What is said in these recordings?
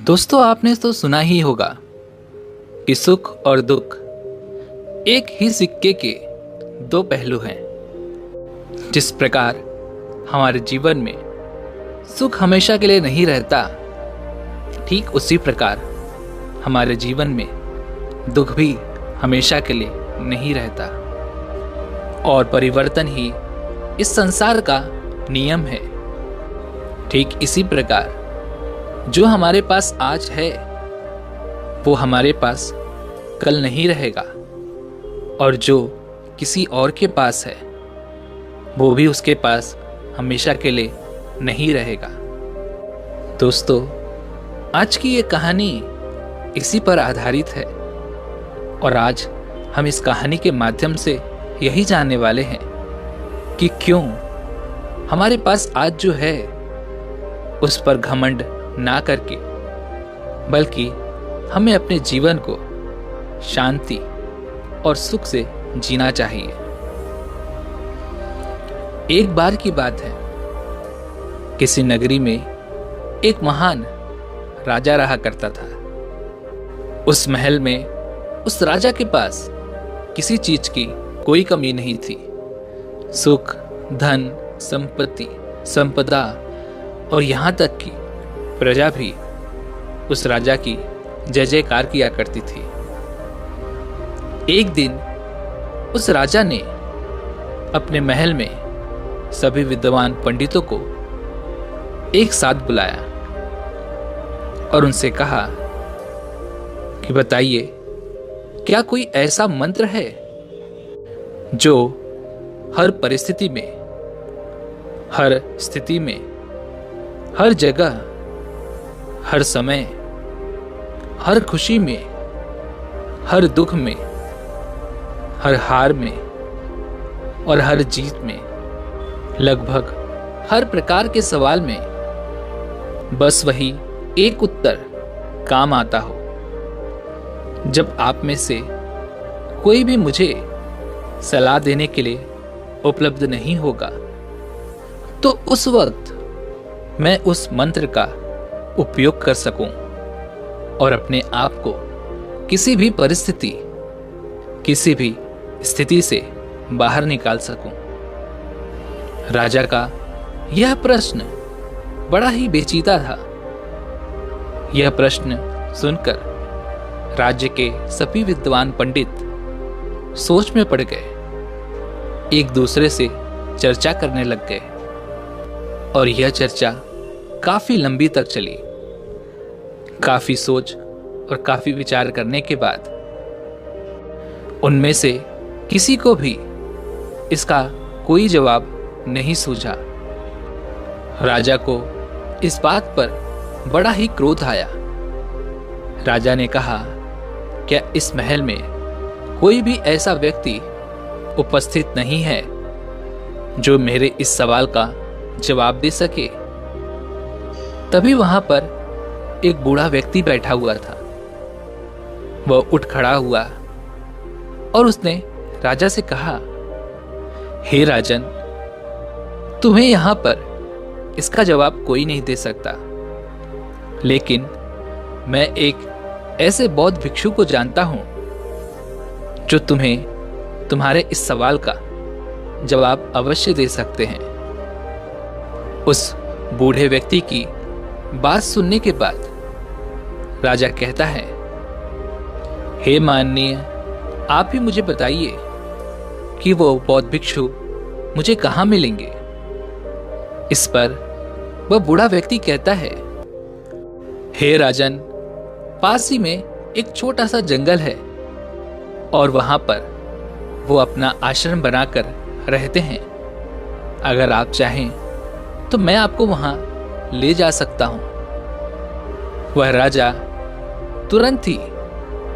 दोस्तों, आपने तो सुना ही होगा कि सुख और दुख एक ही सिक्के के दो पहलू हैं। जिस प्रकार हमारे जीवन में सुख हमेशा के लिए नहीं रहता, ठीक उसी प्रकार हमारे जीवन में दुख भी हमेशा के लिए नहीं रहता। और परिवर्तन ही इस संसार का नियम है। ठीक इसी प्रकार जो हमारे पास आज है वो हमारे पास कल नहीं रहेगा, और जो किसी और के पास है वो भी उसके पास हमेशा के लिए नहीं रहेगा। दोस्तों, आज की ये कहानी इसी पर आधारित है, और आज हम इस कहानी के माध्यम से यही जानने वाले हैं कि क्यों हमारे पास आज जो है उस पर घमंड ना करके, बल्कि हमें अपने जीवन को शांति और सुख से जीना चाहिए। एक बार की बात है, किसी नगरी में एक महान राजा रहा करता था। उस महल में उस राजा के पास किसी चीज की कोई कमी नहीं थी। सुख, धन, संपत्ति, संपदा और यहां तक कि प्रजा भी उस राजा की जय जयकार किया करती थी। एक दिन उस राजा ने अपने महल में सभी विद्वान पंडितों को एक साथ बुलाया और उनसे कहा कि बताइए, क्या कोई ऐसा मंत्र है जो हर परिस्थिति में, हर स्थिति में, हर जगह, हर समय, हर खुशी में, हर दुख में, हर हार में और हर जीत में, लगभग हर प्रकार के सवाल में बस वही एक उत्तर काम आता हो? जब आप में से कोई भी मुझे सलाह देने के लिए उपलब्ध नहीं होगा, तो उस वक्त मैं उस मंत्र का उपयोग कर सकूं और अपने आप को किसी भी परिस्थिति, किसी भी स्थिति से बाहर निकाल सकूं। राजा का यह प्रश्न बड़ा ही पेचीदा था। यह प्रश्न सुनकर राज्य के सभी विद्वान पंडित सोच में पड़ गए, एक दूसरे से चर्चा करने लग गए, और यह चर्चा काफी लंबी तक चली। काफी सोच और काफी विचार करने के बाद उनमें से किसी को भी इसका कोई जवाब नहीं सूझा। राजा को इस बात पर बड़ा ही क्रोध आया। राजा ने कहा, क्या इस महल में कोई भी ऐसा व्यक्ति उपस्थित नहीं है जो मेरे इस सवाल का जवाब दे सके? तभी वहां पर एक बूढ़ा व्यक्ति बैठा हुआ था। वह उठ खड़ा हुआ और उसने राजा से कहा, हे राजन, तुम्हें यहां पर इसका जवाब कोई नहीं दे सकता, लेकिन मैं एक ऐसे बौद्ध भिक्षु को जानता हूं जो तुम्हें तुम्हारे इस सवाल का जवाब अवश्य दे सकते हैं। उस बूढ़े व्यक्ति की बात सुनने के बाद राजा कहता है, हे माननीय, आप ही मुझे बताइए कि वो बौद्ध भिक्षु मुझे कहां मिलेंगे। इस पर वह बूढ़ा व्यक्ति कहता है, हे राजन, पास ही में एक छोटा सा जंगल है और वहां पर वो अपना आश्रम बनाकर रहते हैं। अगर आप चाहें तो मैं आपको वहां ले जा सकता हूं। वह राजा तुरंत ही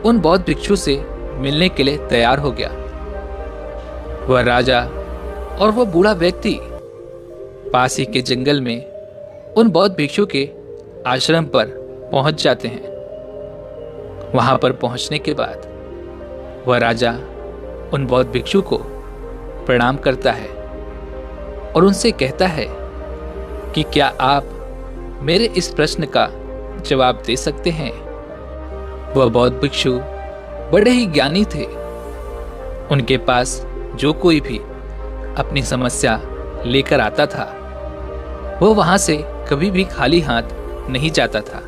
उन बौद्ध भिक्षु से मिलने के लिए तैयार हो गया। वह राजा और वह बूढ़ा व्यक्ति पास ही के जंगल में उन बौद्ध भिक्षु के आश्रम पर पहुंच जाते हैं। वहां पर पहुंचने के बाद वह राजा उन बौद्ध भिक्षु को प्रणाम करता है और उनसे कहता है कि क्या आप मेरे इस प्रश्न का जवाब दे सकते हैं। वह बौद्ध भिक्षु बड़े ही ज्ञानी थे। उनके पास जो कोई भी अपनी समस्या लेकर आता था, वह वहां से कभी भी खाली हाथ नहीं जाता था।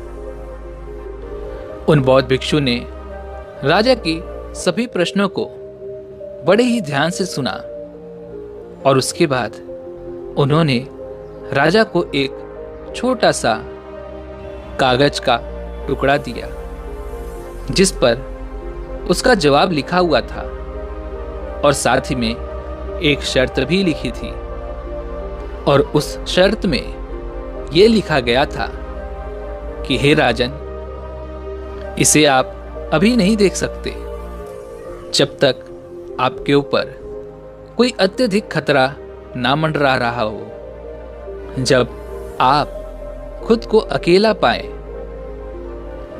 उन बौद्ध भिक्षु ने राजा की सभी प्रश्नों को बड़े ही ध्यान से सुना और उसके बाद उन्होंने राजा को एक छोटा सा कागज का टुकड़ा दिया, जिस पर उसका जवाब लिखा हुआ था और साथ ही में एक शर्त भी लिखी थी। और उस शर्त में यह लिखा गया था कि हे राजन, इसे आप अभी नहीं देख सकते जब तक आपके ऊपर कोई अत्यधिक खतरा ना मंडरा रहा हो, जब आप खुद को अकेला पाए,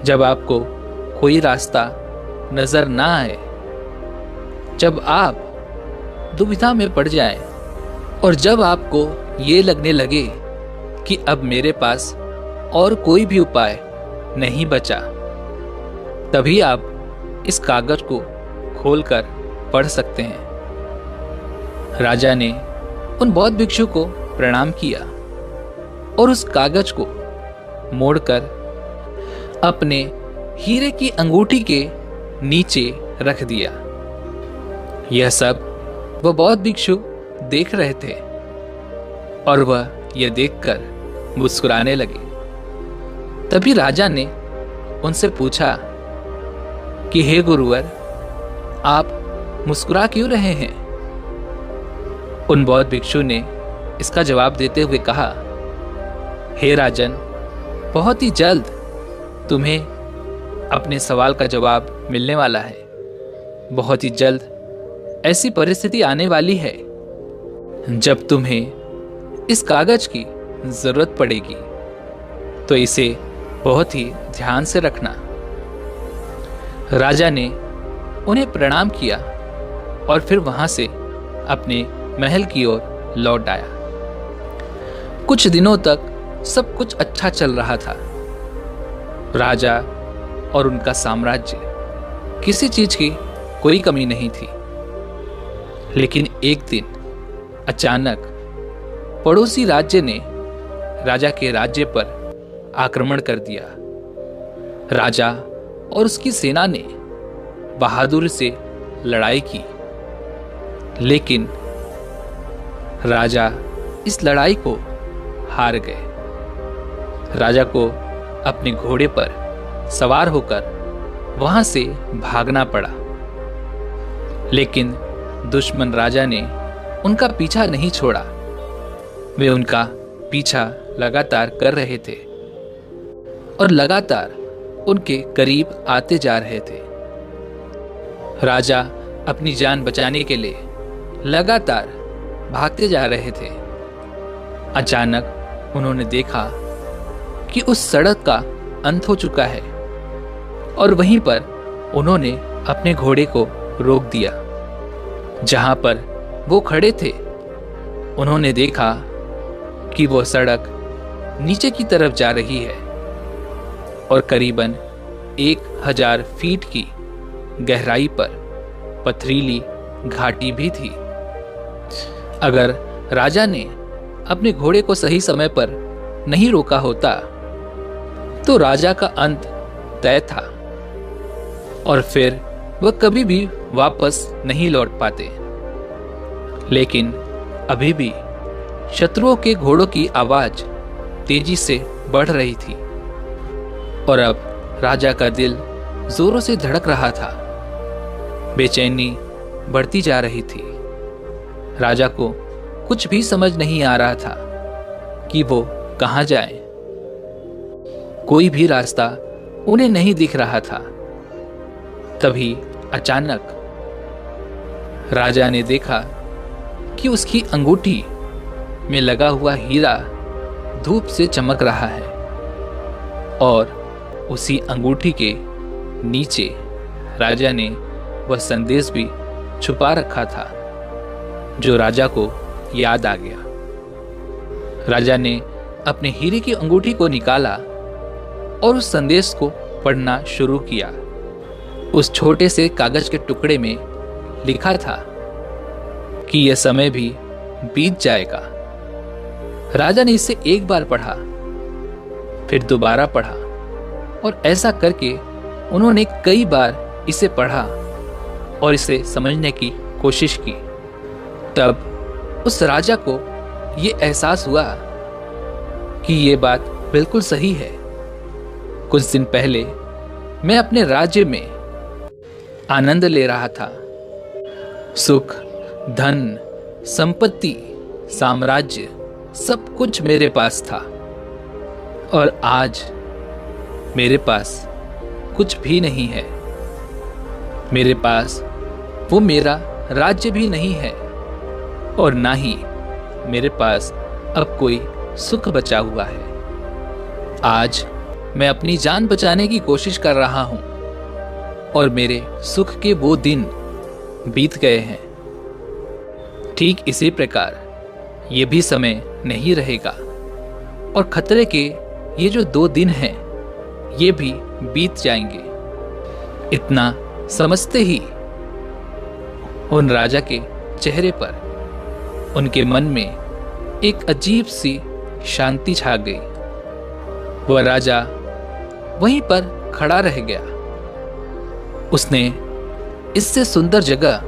जब आपको कोई रास्ता नजर ना आए, जब आप दुविधा में पड़ जाएं और जब आपको ये लगने लगे कि अब मेरे पास और कोई भी उपाय नहीं बचा, तभी आप इस कागज को खोलकर पढ़ सकते हैं। राजा ने उन बौद्ध भिक्षु को प्रणाम किया और उस कागज को मोड़कर अपने हीरे की अंगूठी के नीचे रख दिया। यह सब वह बौद्ध भिक्षु देख रहे थे और वह यह देखकर मुस्कुराने लगे। तभी राजा ने उनसे पूछा कि हे गुरुवर, आप मुस्कुरा क्यों रहे हैं? उन बौद्ध भिक्षु ने इसका जवाब देते हुए कहा, हे राजन, बहुत ही जल्द तुम्हें अपने सवाल का जवाब मिलने वाला है। बहुत ही जल्द ऐसी परिस्थिति आने वाली है जब तुम्हें इस कागज की जरूरत पड़ेगी, तो इसे बहुत ही ध्यान से रखना। राजा ने उन्हें प्रणाम किया और फिर वहां से अपने महल की ओर लौट आया। कुछ दिनों तक सब कुछ अच्छा चल रहा था। राजा और उनका साम्राज्य, किसी चीज की कोई कमी नहीं थी। लेकिन एक दिन अचानक पड़ोसी राज्य ने राजा के राज्य पर आक्रमण कर दिया। राजा और उसकी सेना ने बहादुरी से लड़ाई की, लेकिन राजा इस लड़ाई को हार गए। राजा को अपने घोड़े पर सवार होकर वहां से भागना पड़ा, लेकिन दुश्मन राजा ने उनका पीछा नहीं छोड़ा। वे उनका पीछा लगातार कर रहे थे और लगातार उनके करीब आते जा रहे थे। राजा अपनी जान बचाने के लिए लगातार भागते जा रहे थे। अचानक उन्होंने देखा कि उस सड़क का अंत हो चुका है और वहीं पर उन्होंने अपने घोड़े को रोक दिया। जहां पर वो खड़े थे, उन्होंने देखा कि वो सड़क नीचे की तरफ जा रही है और करीबन 1000 फीट की गहराई पर पथरीली घाटी भी थी। अगर राजा ने अपने घोड़े को सही समय पर नहीं रोका होता, तो राजा का अंत तय था और फिर वह कभी भी वापस नहीं लौट पाते। लेकिन अभी भी शत्रुओं के घोड़ों की आवाज तेजी से बढ़ रही थी और अब राजा का दिल जोरों से धड़क रहा था। बेचैनी बढ़ती जा रही थी। राजा को कुछ भी समझ नहीं आ रहा था कि वो कहां जाए। कोई भी रास्ता उन्हें नहीं दिख रहा था। तभी अचानक राजा ने देखा कि उसकी अंगूठी में लगा हुआ हीरा धूप से चमक रहा है और उसी अंगूठी के नीचे राजा ने वह संदेश भी छुपा रखा था, जो राजा को याद आ गया। राजा ने अपने हीरे की अंगूठी को निकाला और उस संदेश को पढ़ना शुरू किया। उस छोटे से कागज के टुकड़े में लिखा था कि यह समय भी बीत जाएगा। राजा ने इसे एक बार पढ़ा, फिर दोबारा पढ़ा, और ऐसा करके उन्होंने कई बार इसे पढ़ा और इसे समझने की कोशिश की। तब उस राजा को यह एहसास हुआ कि यह बात बिल्कुल सही है। कुछ दिन पहले मैं अपने राज्य में आनंद ले रहा था। सुख, धन, संपत्ति, साम्राज्य, सब कुछ मेरे पास था, और आज मेरे पास कुछ भी नहीं है। मेरे पास वो मेरा राज्य भी नहीं है, और ना ही मेरे पास अब कोई सुख बचा हुआ है। आज मैं अपनी जान बचाने की कोशिश कर रहा हूं, और मेरे सुख के वो दिन बीत गए हैं। ठीक इसी प्रकार ये भी समय नहीं रहेगा, और खतरे के ये जो 2 दिन हैं ये भी बीत जाएंगे। इतना समझते ही उन राजा के चेहरे पर, उनके मन में एक अजीब सी शांति छा गई। वह राजा वहीं पर खड़ा रह गया। उसने इससे सुंदर जगह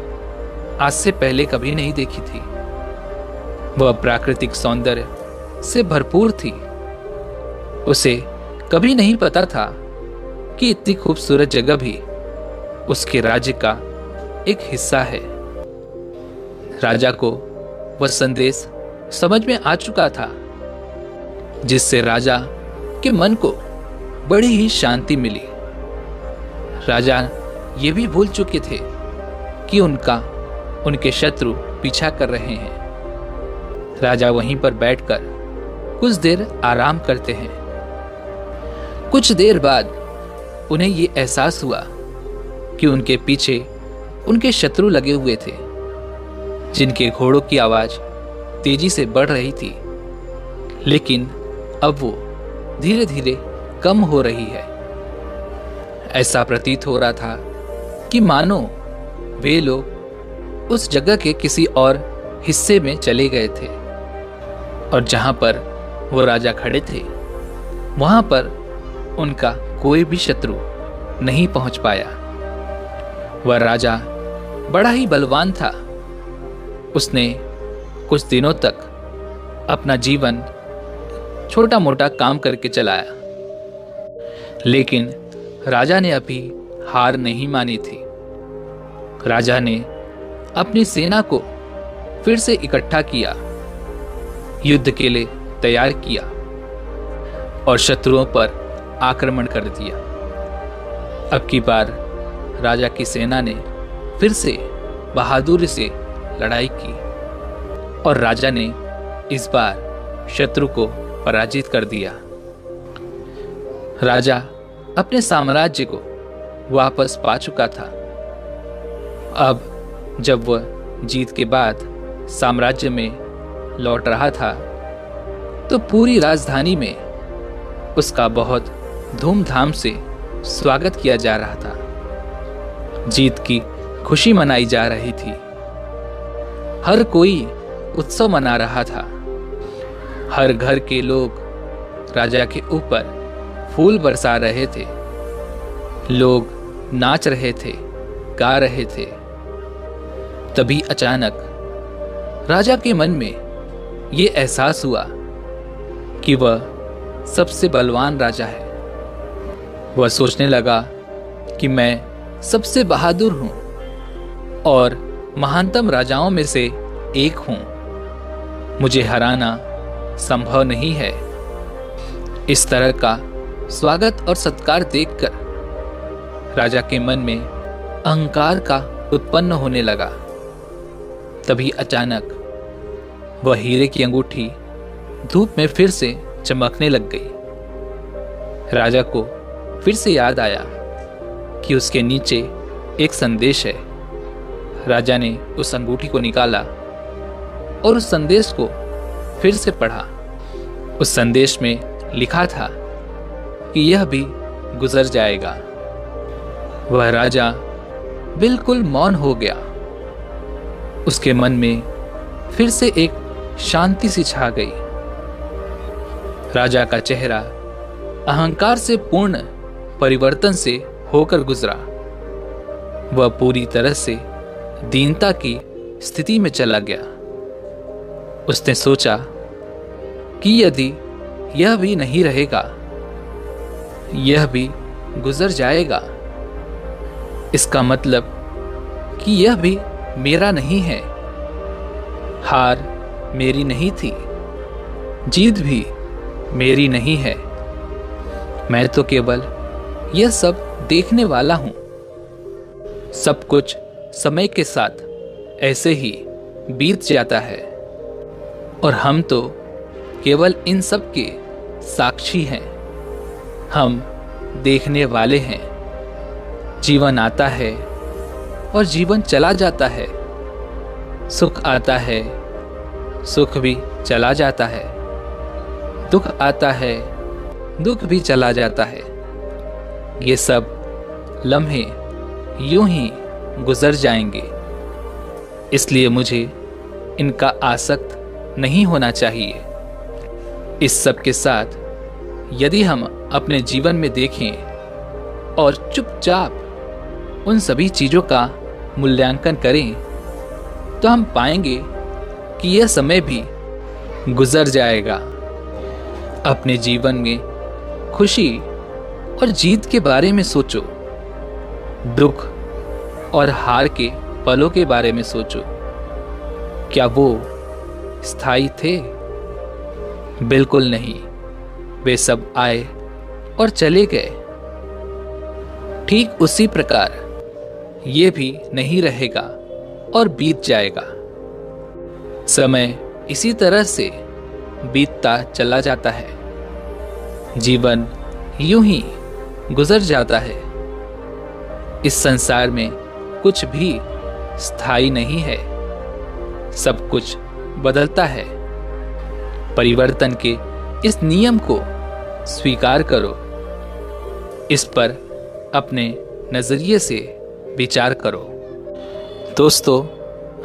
आज से पहले कभी नहीं देखी थी। वह प्राकृतिक सौंदर्य से भरपूर थी। उसे कभी नहीं पता था कि इतनी खूबसूरत जगह भी उसके राज्य का एक हिस्सा है। राजा को वह संदेश समझ में आ चुका था, जिससे राजा के मन को बड़ी ही शांति मिली। राजा ये भी भूल चुके थे कि उनके शत्रु पीछा कर रहे हैं। राजा वहीं पर बैठकर कुछ देर आराम करते हैं। कुछ देर बाद उन्हें ये एहसास हुआ कि उनके पीछे उनके शत्रु लगे हुए थे, जिनके घोड़ों की आवाज तेजी से बढ़ रही थी, लेकिन अब वो धीरे धीरे कम हो रही है। ऐसा प्रतीत हो रहा था कि मानो वे लोग उस जगह के किसी और हिस्से में चले गए थे, और जहां पर वो राजा खड़े थे वहां पर उनका कोई भी शत्रु नहीं पहुंच पाया। वह राजा बड़ा ही बलवान था। उसने कुछ दिनों तक अपना जीवन छोटा मोटा काम करके चलाया, लेकिन राजा ने अभी हार नहीं मानी थी। राजा ने अपनी सेना को फिर से इकट्ठा किया, युद्ध के लिए तैयार किया और शत्रुओं पर आक्रमण कर दिया। अब की बार राजा की सेना ने फिर से बहादुरी से लड़ाई की, और राजा ने इस बार शत्रु को पराजित कर दिया। राजा अपने साम्राज्य को वापस पा चुका था। अब जब वह जीत के बाद साम्राज्य में लौट रहा था, तो पूरी राजधानी में उसका बहुत धूमधाम से स्वागत किया जा रहा था। जीत की खुशी मनाई जा रही थी। हर कोई उत्सव मना रहा था। हर घर के लोग राजा के ऊपर फूल बरसा रहे थे। लोग नाच रहे थे, गा रहे थे। तभी अचानक राजा के मन में यह एहसास हुआ कि वह सबसे बलवान राजा है। वह सोचने लगा कि मैं सबसे बहादुर हूं और महानतम राजाओं में से एक हूं। मुझे हराना संभव नहीं है। इस तरह का स्वागत और सत्कार देखकर राजा के मन में अहंकार का उत्पन्न होने लगा। तभी अचानक वह हीरे की अंगूठी धूप में फिर से चमकने लग गई। राजा को फिर से याद आया कि उसके नीचे एक संदेश है। राजा ने उस अंगूठी को निकाला और उस संदेश को फिर से पढ़ा। उस संदेश में लिखा था, कि यह भी गुजर जाएगा। वह राजा बिल्कुल मौन हो गया। उसके मन में फिर से एक शांति सी छा गई। राजा का चेहरा अहंकार से पूर्ण परिवर्तन से होकर गुजरा। वह पूरी तरह से दीनता की स्थिति में चला गया। उसने सोचा कि यदि यह भी नहीं रहेगा, यह भी गुजर जाएगा, इसका मतलब कि यह भी मेरा नहीं है। हार मेरी नहीं थी, जीत भी मेरी नहीं है। मैं तो केवल यह सब देखने वाला हूं। सब कुछ समय के साथ ऐसे ही बीत जाता है और हम तो केवल इन सब के साक्षी हैं। हम देखने वाले हैं। जीवन आता है और जीवन चला जाता है। सुख आता है, सुख भी चला जाता है। दुख आता है, दुख भी चला जाता है। ये सब लम्हे यूं ही गुजर जाएंगे। इसलिए मुझे इनका आसक्त नहीं होना चाहिए। इस सब के साथ यदि हम अपने जीवन में देखें और चुपचाप उन सभी चीजों का मूल्यांकन करें, तो हम पाएंगे कि यह समय भी गुजर जाएगा। अपने जीवन में खुशी और जीत के बारे में सोचो। दुख और हार के पलों के बारे में सोचो। क्या वो स्थायी थे? बिल्कुल नहीं। वे सब आए और चले गए। ठीक उसी प्रकार ये भी नहीं रहेगा और बीत जाएगा। समय इसी तरह से बीतता चला जाता है। जीवन यूं ही गुजर जाता है। इस संसार में कुछ भी स्थायी नहीं है। सब कुछ बदलता है। परिवर्तन के इस नियम को स्वीकार करो। इस पर अपने नजरिए से विचार करो। दोस्तों,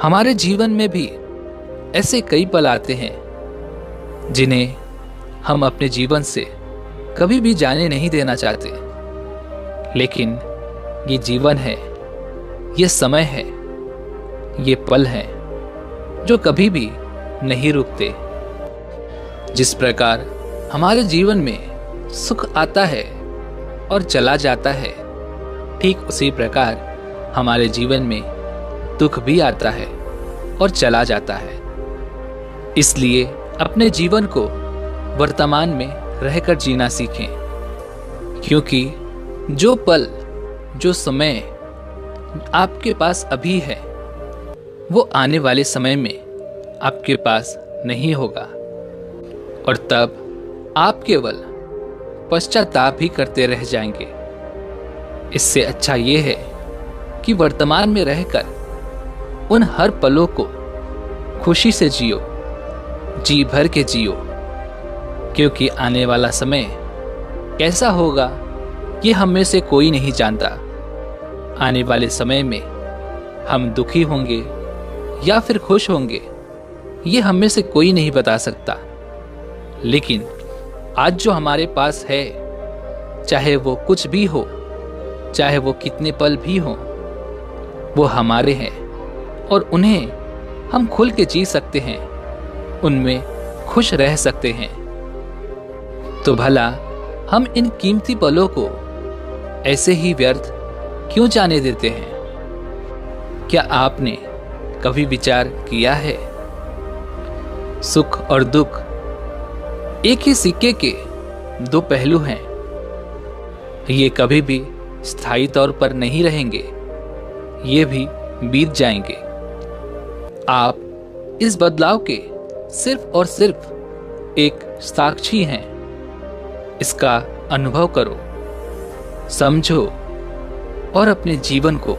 हमारे जीवन में भी ऐसे कई पल आते हैं जिन्हें हम अपने जीवन से कभी भी जाने नहीं देना चाहते। लेकिन ये जीवन है, ये समय है, ये पल है जो कभी भी नहीं रुकते। जिस प्रकार हमारे जीवन में सुख आता है और चला जाता है, ठीक उसी प्रकार हमारे जीवन में दुख भी आता है और चला जाता है। इसलिए अपने जीवन को वर्तमान में रहकर जीना सीखें, क्योंकि जो पल, जो समय आपके पास अभी है, वो आने वाले समय में आपके पास नहीं होगा और तब आप केवल पश्चाताप ही करते रह जाएंगे। इससे अच्छा ये है कि वर्तमान में रहकर उन हर पलों को खुशी से जियो, जी भर के जियो, क्योंकि आने वाला समय कैसा होगा ये हम में से कोई नहीं जानता। आने वाले समय में हम दुखी होंगे या फिर खुश होंगे, ये हम में से कोई नहीं बता सकता। लेकिन आज जो हमारे पास है, चाहे वो कुछ भी हो, चाहे वो कितने पल भी हो, वो हमारे हैं और उन्हें हम खुल के जी सकते हैं, उनमें खुश रह सकते हैं। तो भला हम इन कीमती पलों को ऐसे ही व्यर्थ क्यों जाने देते हैं? क्या आपने कभी विचार किया है? सुख और दुख एक ही सिक्के के दो पहलू हैं। ये कभी भी स्थायी तौर पर नहीं रहेंगे, ये भी बीत जाएंगे। आप इस बदलाव के सिर्फ और सिर्फ एक साक्षी हैं। इसका अनुभव करो, समझो और अपने जीवन को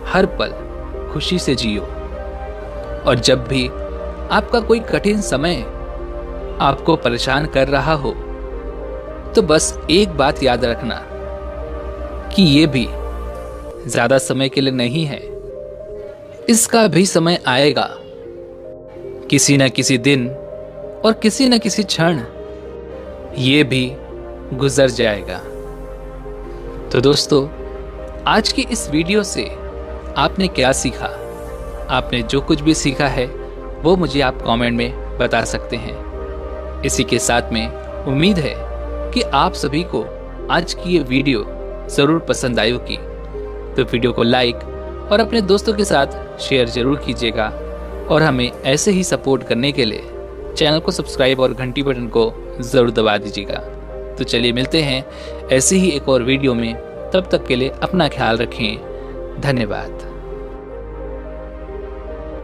हर पल खुशी से जियो। और जब भी आपका कोई कठिन समय आपको परेशान कर रहा हो, तो बस एक बात याद रखना कि ये भी ज्यादा समय के लिए नहीं है। इसका भी समय आएगा, किसी न किसी दिन और किसी न किसी क्षण ये भी गुजर जाएगा। तो दोस्तों, आज की इस वीडियो से आपने क्या सीखा? आपने जो कुछ भी सीखा है वो मुझे आप कमेंट में बता सकते हैं। इसी के साथ में उम्मीद है कि आप सभी को आज की ये वीडियो जरूर पसंद आई होगी। तो वीडियो को लाइक और अपने दोस्तों के साथ शेयर जरूर कीजिएगा और हमें ऐसे ही सपोर्ट करने के लिए चैनल को सब्सक्राइब और घंटी बटन को जरूर दबा दीजिएगा। तो चलिए मिलते हैं ऐसे ही एक और वीडियो में। तब तक के लिए अपना ख्याल रखें। धन्यवाद।